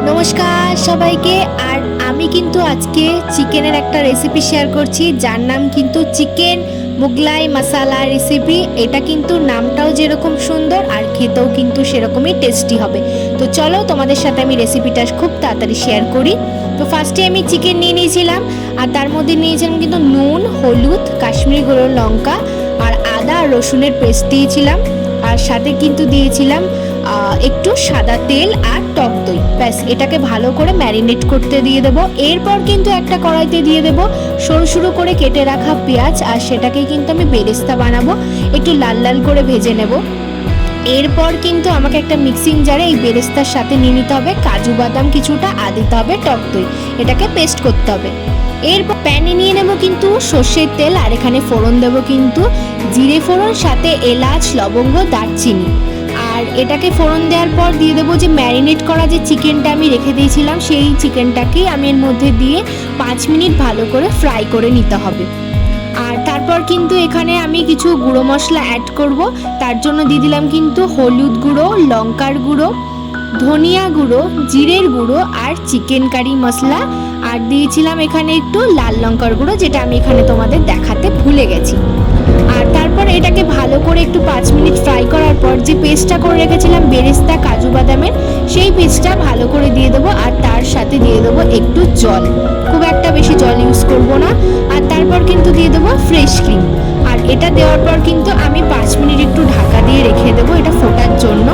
নমস্কার সবাইকে। আর আমি কিন্তু আজকে চিকেনের একটা রেসিপি শেয়ার করছি, যার নাম কিন্তু চিকেন মুগলাই মশালা রেসিপি। এটা কিন্তু নামটাও যেরকম সুন্দর আর খেতেও কিন্তু সেরকমই টেস্টি হবে। তো চলো তোমাদের সাথে আমি রেসিপিটা খুব তাড়াতাড়ি শেয়ার করি। তো ফার্স্টে আমি চিকেন নিয়ে নিয়েছিলাম, আর তার মধ্যে নিয়েছিলাম কিন্তু নুন, হলুদ, কাশ্মীরি গুঁড়ো লঙ্কা আর আদা আর রসুনের পেস্ট দিয়েছিলাম। আর সাথে কিন্তু দিয়েছিলাম একটু সাদা তেল আর টক দই। ব্যাস এটাকে ভালো করে ম্যারিনেট করতে দিয়ে দেবো। এরপর কিন্তু একটা কড়াইতে দিয়ে দেবো সরু সরু করে কেটে রাখা পেঁয়াজ, আর সেটাকে কিন্তু আমি বেরেস্তা বানাবো, একটু লাল লাল করে ভেজে নেব। এরপর কিন্তু আমাকে একটা মিক্সিং জারে এই বেরেস্তার সাথে নিয়ে নিতে হবে কাজু বাদাম কিছুটা, আর দিতে হবে টক দই, এটাকে পেস্ট করতে হবে। এরপর প্যানে নিয়ে নেব কিন্তু সর্ষের তেল, আর এখানে ফোড়ন দেবো কিন্তু জিরে ফোড়ন, সাথে এলাচ, লবঙ্গ, দারচিনি। আর এটাকে ফোড়ন দেওয়ার পর দিয়ে দেবো যে ম্যারিনেট করা যে চিকেনটা আমি রেখে দিয়েছিলাম, সেই চিকেনটাকেই আমি এর মধ্যে দিয়ে 5 মিনিট ভালো করে ফ্রাই করে নিতে হবে। আর তারপর কিন্তু এখানে আমি কিছু গুঁড়ো মশলা অ্যাড করব। তার জন্য দিয়ে দিলাম কিন্তু হলুদ গুঁড়ো, লঙ্কার গুঁড়ো, ধনিয়া গুঁড়ো, জিরের গুঁড়ো আর চিকেন কারি মশলা। আর দিয়েছিলাম এখানে একটু লাল লঙ্কার গুঁড়ো, যেটা আমি এখানে তোমাদের দেখাতে ভুলে গেছি। আর তারপর এটাকে ভালো করে একটু 5 মিনিট ফ্রাই করার পর যে পেস্টটা করে রেখেছিলাম বেরেস্তা কাজু বাদামের, সেই পেস্টটা ভালো করে দিয়ে দেবো। আর তার সাথে দিয়ে দেবো একটু জল, খুব একটা বেশি জল ইউজ করব না। আর তারপর কিন্তু দিয়ে দেবো ফ্রেশ ক্রিম। আর এটা দেওয়ার পর কিন্তু আমি 5 মিনিট একটু ঢাকা দিয়ে রেখে দেবো এটা ফোটার জন্য।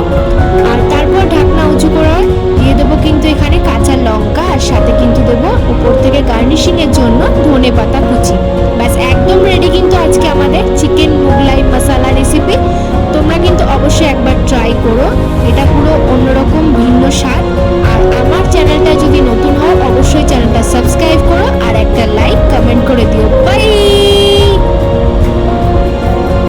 আর তারপর ঢাকনা উঁচু করে দিয়ে দেবো কিন্তু এখানে কাঁচা লঙ্কা, আর সাথে কিন্তু দেবো উপর থেকে গার্নিশিংয়ের জন্য ধনে পাতা কুচি। ব্যাস একদম রেডি কিন্তু আজকে আমাদের চিকেন মুগলাই মশালা রেসিপি। তোমরা কিন্তু অবশ্যই একবার ট্রাই করো, এটা পুরো অন্যরকম ভিন্ন স্বাদ। আর আমার